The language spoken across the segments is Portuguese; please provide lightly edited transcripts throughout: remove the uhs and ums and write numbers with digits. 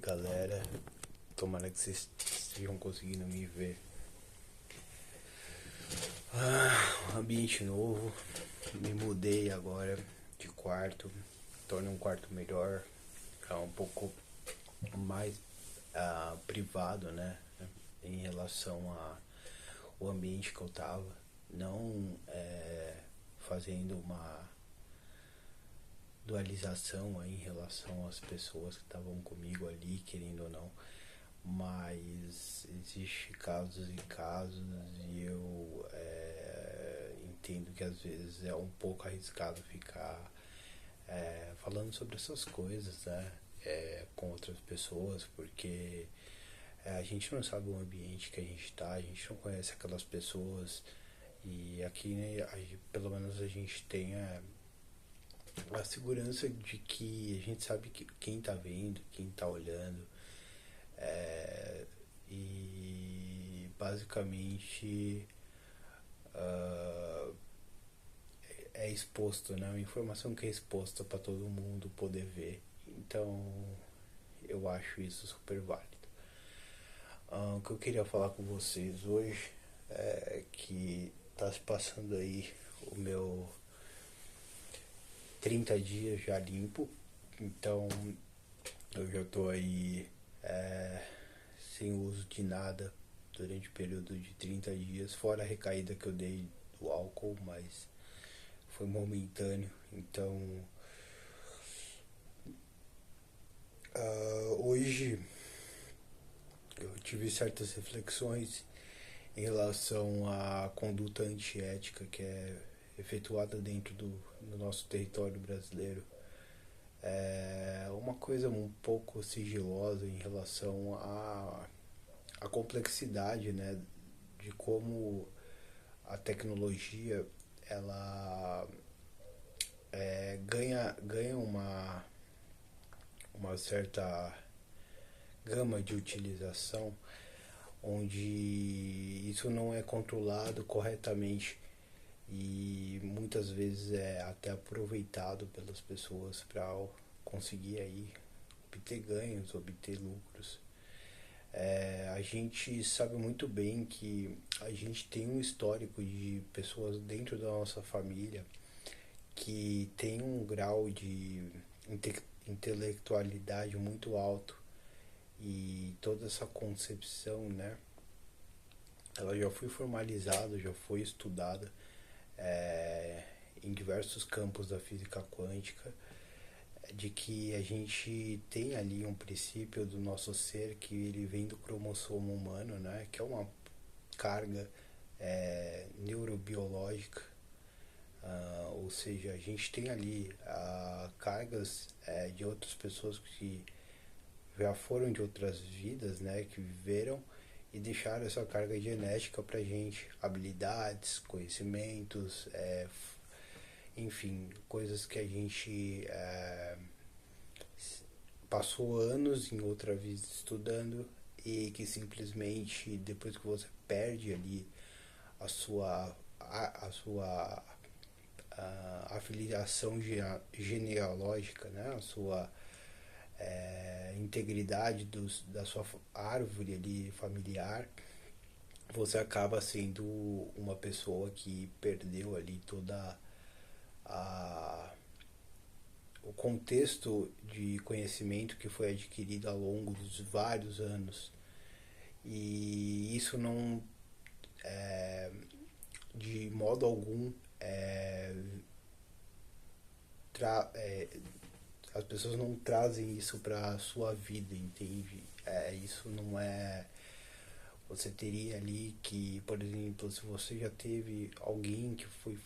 galera, tomara que vocês estejam conseguindo me ver. Ambiente novo, me mudei agora de quarto, torna um quarto melhor, um pouco mais privado, né? Em relação ao ambiente que eu tava, não fazendo uma dualização aí em relação às pessoas que estavam comigo ali, querendo ou não, mas existe casos e casos e eu entendo que às vezes é um pouco arriscado ficar falando sobre essas coisas, né, com outras pessoas, porque a gente não sabe o ambiente que a gente tá, a gente não conhece aquelas pessoas e aqui, né, pelo menos a gente tem a segurança de que a gente sabe quem tá vendo, quem tá olhando, e basicamente é exposto, né? Uma informação que é exposta para todo mundo poder ver. Então eu acho isso super válido. O que eu queria falar com vocês hoje é que tá se passando aí o meu 30 dias já limpo, então eu já tô aí sem uso de nada durante o período de 30 dias, fora a recaída que eu dei do álcool, mas foi momentâneo. Então hoje eu tive certas reflexões em relação à conduta antiética que é efetuada dentro do nosso território brasileiro. É uma coisa um pouco sigilosa em relação à complexidade, né, de como a tecnologia ela ganha uma certa gama de utilização onde isso não é controlado corretamente e muitas vezes é até aproveitado pelas pessoas para conseguir aí obter ganhos, obter lucros. A gente sabe muito bem que a gente tem um histórico de pessoas dentro da nossa família que tem um grau de intelectualidade muito alto e toda essa concepção, né, ela já foi formalizada, já foi estudada em diversos campos da física quântica, de que a gente tem ali um princípio do nosso ser que ele vem do cromossomo humano, né, que é uma carga neurobiológica, ou seja, a gente tem ali cargas de outras pessoas que já foram de outras vidas, né, que viveram e deixaram essa carga genética pra gente, habilidades, conhecimentos, enfim, coisas que a gente passou anos em outra vida estudando e que simplesmente depois que você perde ali a afiliação genealógica, né, a sua integridade da sua árvore ali familiar, você acaba sendo uma pessoa que perdeu ali toda o contexto de conhecimento que foi adquirido ao longo dos vários anos. E isso não, de modo algum, as pessoas não trazem isso para a sua vida, entende? Isso não é. Você teria ali que, por exemplo, se você já teve alguém que foi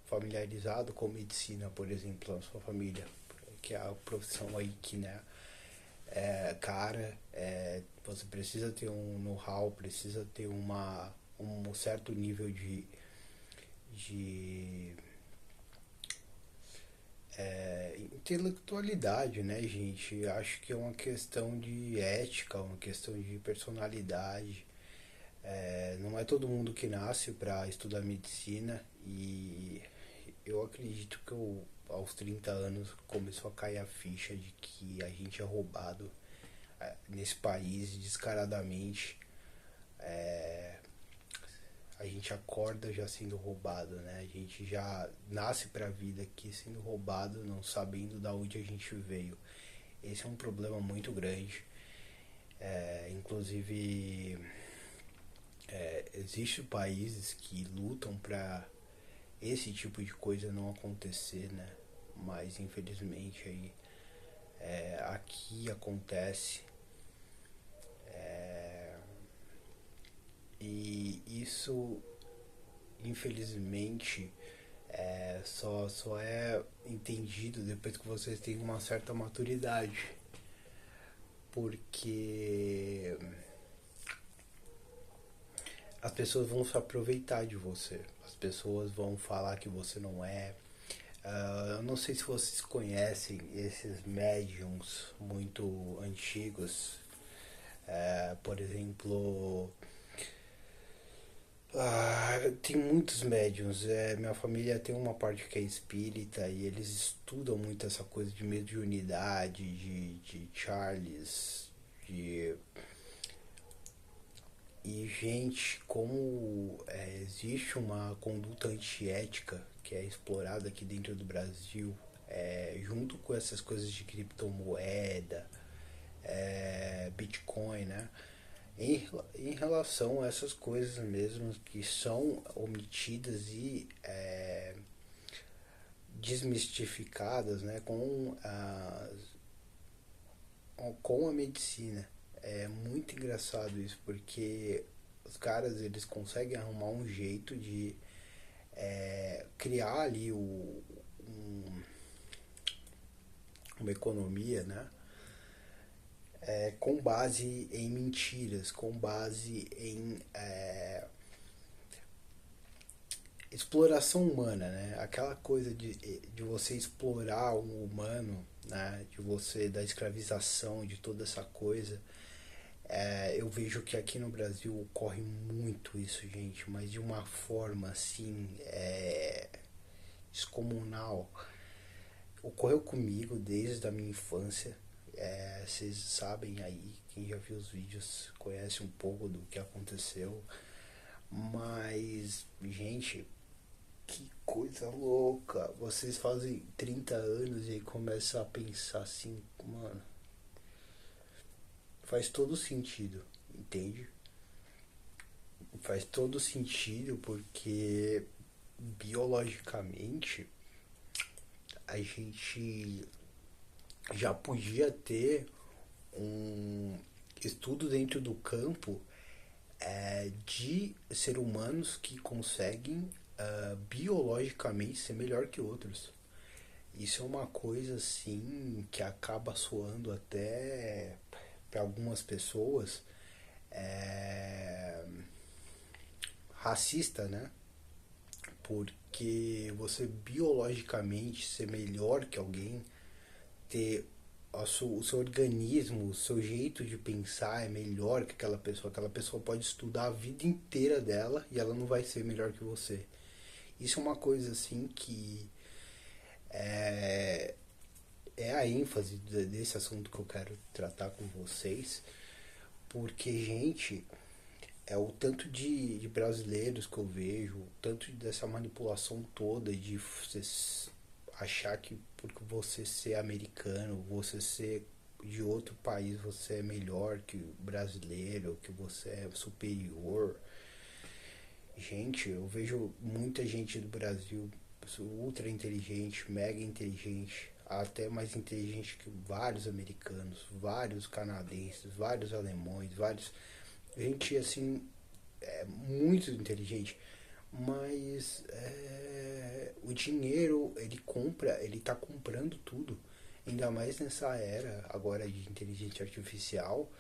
familiarizado com medicina, por exemplo, na sua família, que é a profissão aí que, né, você precisa ter um know-how, precisa ter um certo nível de intelectualidade, né, gente? Acho que é uma questão de ética, uma questão de personalidade. Não é todo mundo que nasce para estudar medicina e eu acredito que aos 30 anos começou a cair a ficha de que a gente é roubado nesse país descaradamente. A gente acorda já sendo roubado, né? A gente já nasce pra vida aqui sendo roubado, não sabendo da onde a gente veio. Esse é um problema muito grande. Inclusive, existem países que lutam pra esse tipo de coisa não acontecer, né? Mas infelizmente aí aqui acontece. E isso, infelizmente, só é entendido depois que vocês têm uma certa maturidade. Porque as pessoas vão se aproveitar de você. As pessoas vão falar que você não é. Eu não sei se vocês conhecem esses médiums muito antigos. Por exemplo, tem muitos médiums. Minha família tem uma parte que é espírita e eles estudam muito essa coisa de mediunidade, de Charles, de. E, gente, como existe uma conduta antiética que é explorada aqui dentro do Brasil, junto com essas coisas de criptomoeda, Bitcoin, né? Em relação a essas coisas mesmo que são omitidas e desmistificadas, né, com a medicina. É muito engraçado isso, porque os caras eles conseguem arrumar um jeito de criar ali uma economia, né? Com base em mentiras, com base em exploração humana, né? Aquela coisa de você explorar um humano, né? De você, da escravização, de toda essa coisa. Eu vejo que aqui no Brasil ocorre muito isso, gente, mas de uma forma assim, descomunal. Ocorreu comigo desde a minha infância. Vocês sabem aí, quem já viu os vídeos conhece um pouco do que aconteceu. Mas, gente, que coisa louca. Vocês fazem 30 anos e aí começam a pensar assim, mano, faz todo sentido, entende? Faz todo sentido porque biologicamente a gente já podia ter um estudo dentro do campo de seres humanos que conseguem biologicamente ser melhor que outros. Isso é uma coisa assim que acaba soando até para algumas pessoas é, racista, né? Porque você biologicamente ser melhor que alguém, ter o seu organismo, o seu jeito de pensar é melhor que aquela pessoa pode estudar a vida inteira dela e ela não vai ser melhor que você. Isso é uma coisa assim que é a ênfase desse assunto que eu quero tratar com vocês, porque, gente, é o tanto de brasileiros que eu vejo, o tanto dessa manipulação toda de você achar que porque você ser americano, você ser de outro país, você é melhor que o brasileiro, que você é superior. Gente, eu vejo muita gente do Brasil ultra inteligente, mega inteligente, até mais inteligente que vários americanos, vários canadenses, vários alemães, vários. Gente assim, muito inteligente, mas o dinheiro ele compra, ele tá comprando tudo. Ainda mais nessa era agora de inteligência artificial,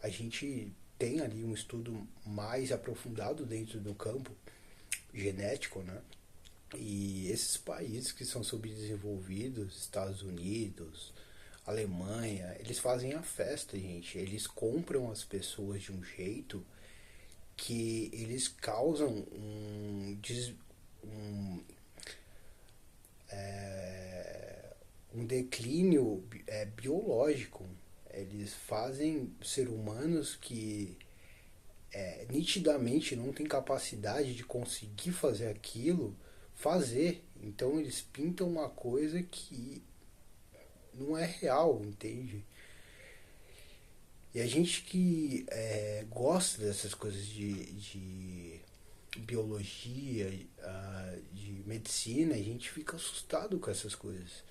a gente tem ali um estudo mais aprofundado dentro do campo genético, né? E esses países que são subdesenvolvidos, Estados Unidos, Alemanha, eles fazem a festa, gente. Eles compram as pessoas de um jeito que eles causam um, um declínio biológico. eles fazem ser humanos que nitidamente não têm capacidade de conseguir fazer aquilo, fazer. Então eles pintam uma coisa que não é real, entende? E a gente que gosta dessas coisas de biologia, de medicina, a gente fica assustado com essas coisas.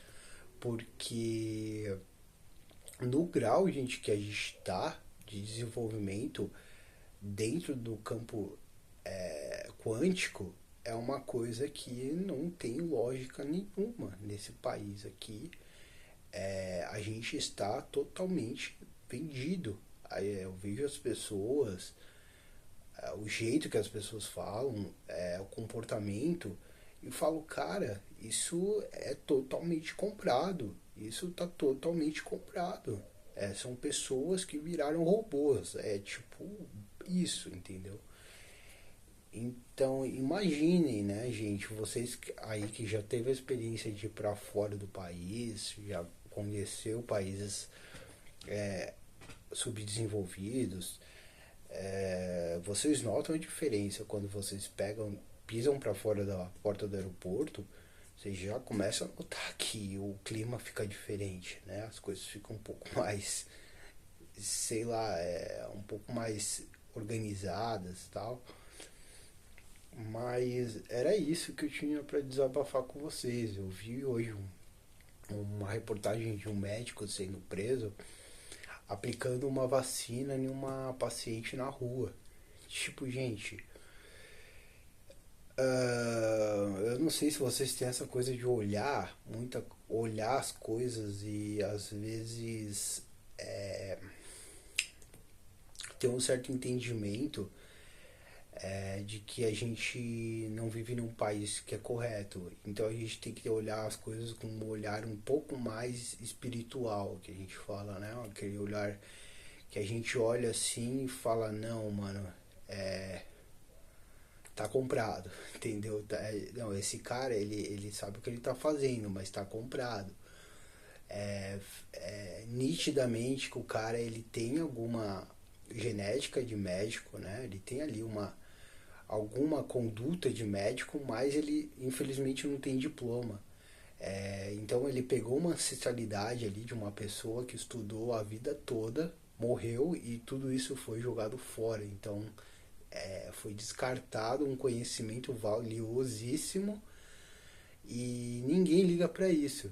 Porque no grau, gente, que a gente está de desenvolvimento dentro do campo quântico, é uma coisa que não tem lógica nenhuma nesse país aqui. A gente está totalmente vendido. Eu vejo as pessoas, o jeito que as pessoas falam, o comportamento, e falo, cara, isso é totalmente comprado. Isso tá totalmente comprado. São pessoas que viraram robôs. É tipo isso, entendeu? Então, imaginem, né, gente, vocês aí que já teve a experiência de ir para fora do país, já conheceu países subdesenvolvidos, vocês notam a diferença quando vocês pisam para fora da porta do aeroporto, vocês já começam a notar que o clima fica diferente, né? As coisas ficam um pouco mais, sei lá, um pouco mais organizadas e tal. Mas era isso que eu tinha para desabafar com vocês. Eu vi hoje uma reportagem de um médico sendo preso aplicando uma vacina em uma paciente na rua. Tipo, gente, eu não sei se vocês têm essa coisa de olhar as coisas e às vezes ter um certo entendimento de que a gente não vive num país que é correto. Então a gente tem que olhar as coisas com um olhar um pouco mais espiritual, que a gente fala, né? Aquele olhar que a gente olha assim e fala, não, mano, tá comprado, entendeu? Não, esse cara, ele sabe o que ele tá fazendo, mas tá comprado. Nitidamente que o cara, ele tem alguma genética de médico, né? Ele tem ali alguma conduta de médico, mas ele infelizmente não tem diploma. Então ele pegou uma ancestralidade ali de uma pessoa que estudou a vida toda, morreu e tudo isso foi jogado fora. Então foi descartado um conhecimento valiosíssimo e ninguém liga para isso.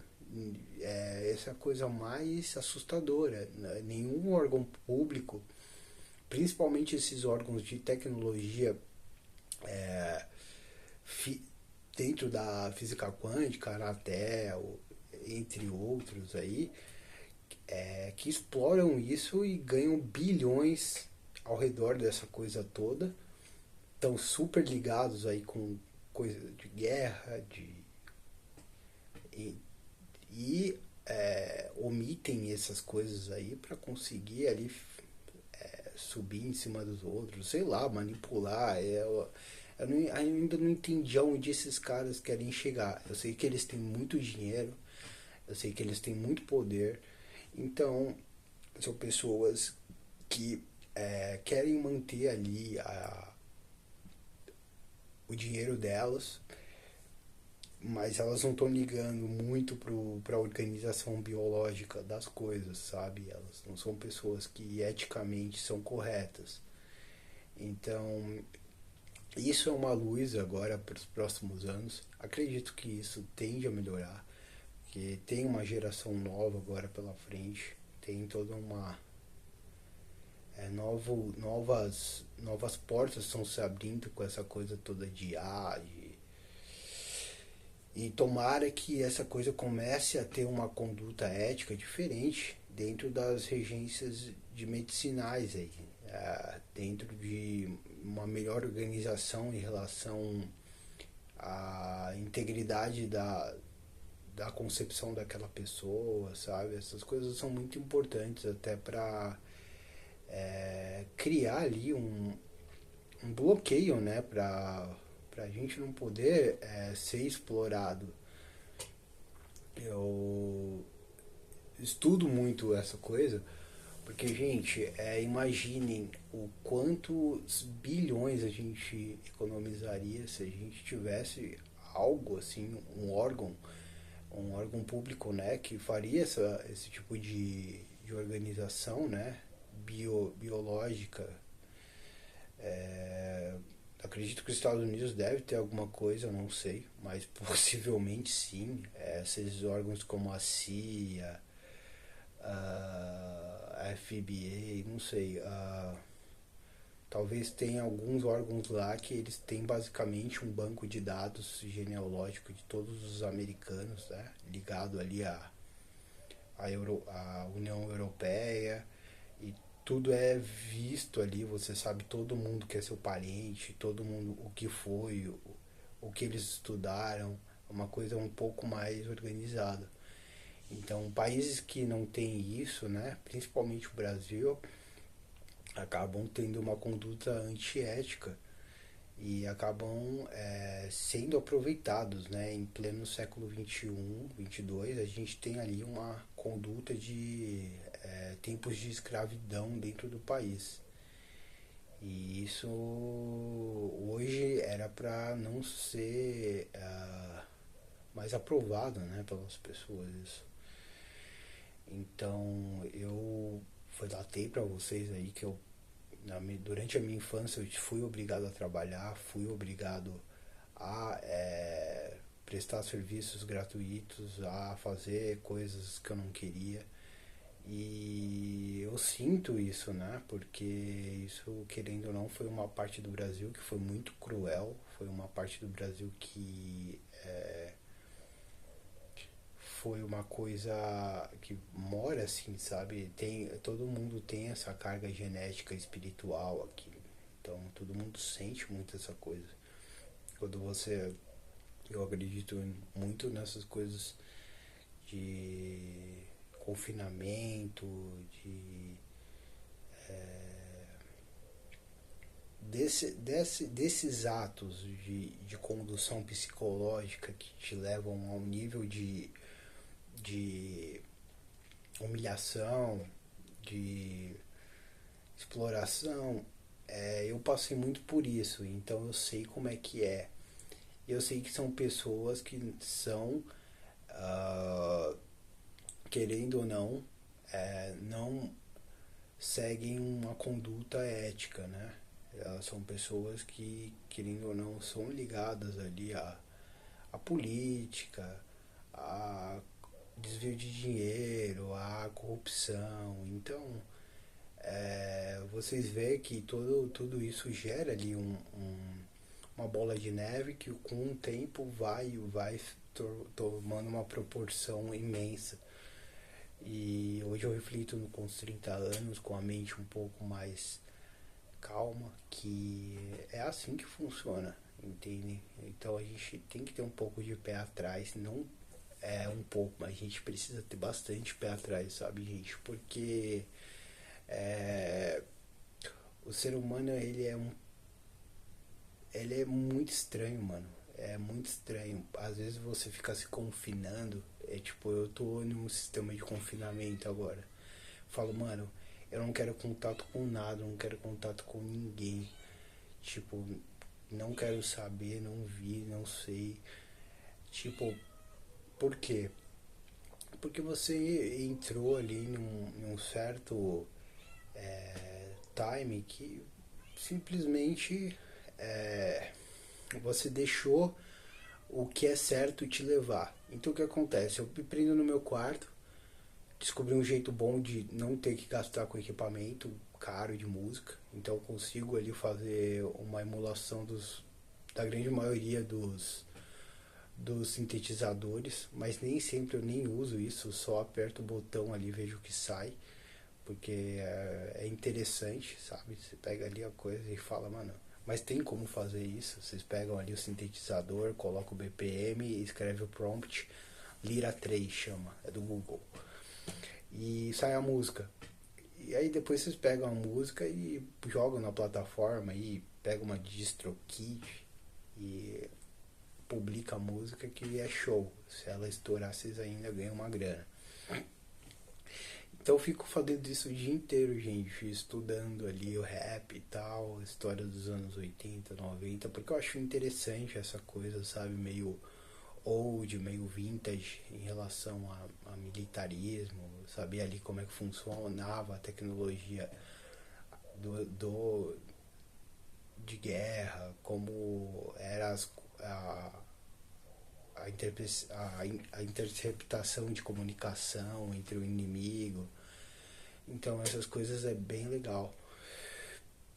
Essa é a coisa mais assustadora. Nenhum órgão público, principalmente esses órgãos de tecnologia fi, dentro da física quântica, Anatel, entre outros aí, que exploram isso e ganham bilhões ao redor dessa coisa toda. Estão super ligados aí com coisa de guerra, e, omitem essas coisas aí para conseguir ali subir em cima dos outros, sei lá, manipular. Ainda não entendi aonde esses caras querem chegar. Eu sei que eles têm muito dinheiro, eu sei que eles têm muito poder, então são pessoas que querem manter ali o dinheiro delas, mas elas não estão ligando muito para a organização biológica das coisas, sabe? Elas não são pessoas que eticamente são corretas. Então, isso é uma luz agora para os próximos anos. Acredito que isso tende a melhorar, que tem uma geração nova agora pela frente, tem toda uma novas portas estão se abrindo com essa coisa toda de IA, e tomara que essa coisa comece a ter uma conduta ética diferente dentro das regências de medicinais aí, dentro de uma melhor organização em relação à integridade da concepção daquela pessoa, sabe? Essas coisas são muito importantes até para criar ali um bloqueio, né? Para a gente não poder ser explorado. Eu estudo muito essa coisa Porque, gente, imaginem o quantos bilhões a gente economizaria se a gente tivesse algo assim, um órgão público, né, que faria esse tipo de organização, né, biológica. É, acredito que os Estados Unidos deve ter alguma coisa, eu não sei, mas possivelmente sim. Esses órgãos como a CIA, a FBA, não sei. Talvez tenha alguns órgãos lá que eles têm basicamente um banco de dados genealógico de todos os americanos, né? Ligado ali à União Europeia, e tudo é visto ali, você sabe todo mundo que é seu parente, todo mundo o que foi, o que eles estudaram, uma coisa um pouco mais organizada. Então, países que não têm isso, né, principalmente o Brasil, acabam tendo uma conduta antiética e acabam sendo aproveitados, né? Em pleno século XXI, XXII, a gente tem ali uma conduta de tempos de escravidão dentro do país. E isso hoje era para não ser mais aprovado, né, pelas pessoas. Isso. Então eu relatei para vocês aí que durante a minha infância eu fui obrigado a trabalhar, fui obrigado a prestar serviços gratuitos, a fazer coisas que eu não queria. E eu sinto isso, né? Porque isso, querendo ou não, foi uma parte do Brasil que foi muito cruel, foi uma parte do Brasil que foi uma coisa que mora assim, sabe? Todo mundo tem essa carga genética espiritual aqui. Então todo mundo sente muito essa coisa. Quando você. Eu acredito muito nessas coisas de confinamento, desses atos de condução psicológica que te levam a um nível de humilhação, de exploração. Eu passei muito por isso, então eu sei como é que é. Eu sei que são pessoas que são, ah, querendo ou não, não seguem uma conduta ética, né? Elas são pessoas que, querendo ou não, são ligadas ali à política, a desvio de dinheiro, a corrupção. Então, vocês veem que tudo isso gera ali uma bola de neve que com o tempo vai tomando uma proporção imensa. E hoje eu reflito com os 30 anos, com a mente um pouco mais calma, que é assim que funciona, entende? Então a gente tem que ter um pouco de pé atrás, não um pouco, mas a gente precisa ter bastante pé atrás, sabe, gente? Porque o ser humano, ele é muito estranho, mano. É muito estranho. Às vezes você fica se confinando. Tipo, eu tô num sistema de confinamento agora. Falo, mano, eu não quero contato com nada, não quero contato com ninguém. Tipo, não quero saber, não vi, não sei. Tipo, por quê? Porque você entrou ali num certo time que simplesmente você deixou o que é certo te levar. Então o que acontece? Eu me prendo no meu quarto, descobri um jeito bom de não ter que gastar com equipamento caro de música. Então eu consigo ali fazer uma emulação da grande maioria dos sintetizadores, mas nem sempre eu nem uso isso, só aperto o botão ali e vejo o que sai, porque é interessante, sabe? Você pega ali a coisa e fala, mano, mas tem como fazer isso? Vocês pegam ali o sintetizador, colocam o BPM, escreve o prompt, Lira 3 chama, é do Google, e sai a música. E aí depois vocês pegam a música e jogam na plataforma e pegam uma DistroKid e publica a música, que é show. Se ela estourar, vocês ainda ganham uma grana. Então eu fico fazendo isso o dia inteiro, gente, estudando ali o rap e tal, a história dos anos 80, 90, porque eu acho interessante essa coisa, sabe, meio old, meio vintage em relação a militarismo, saber ali como é que funcionava a tecnologia do de guerra, como era a interceptação de comunicação entre o inimigo. Então essas coisas é bem legal.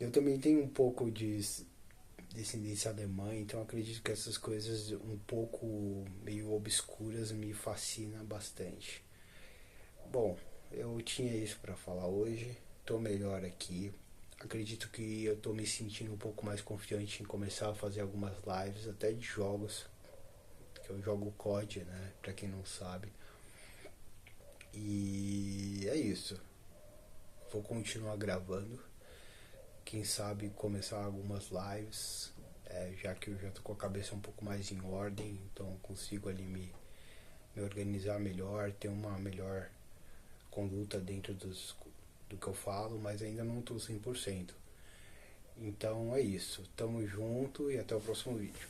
Eu também tenho um pouco de descendência alemã, então acredito que essas coisas um pouco meio obscuras me fascinam bastante. Bom, eu tinha isso para falar hoje, tô melhor aqui. Acredito que eu tô me sentindo um pouco mais confiante em começar a fazer algumas lives, até de jogos, que eu jogo COD, né, pra quem não sabe. E é isso. Vou continuar gravando. Quem sabe começar algumas lives, já que eu já tô com a cabeça um pouco mais em ordem, então consigo ali me organizar melhor, ter uma melhor conduta dentro do que eu falo, mas ainda não tô 100%. Então é isso. Tamo junto e até o próximo vídeo.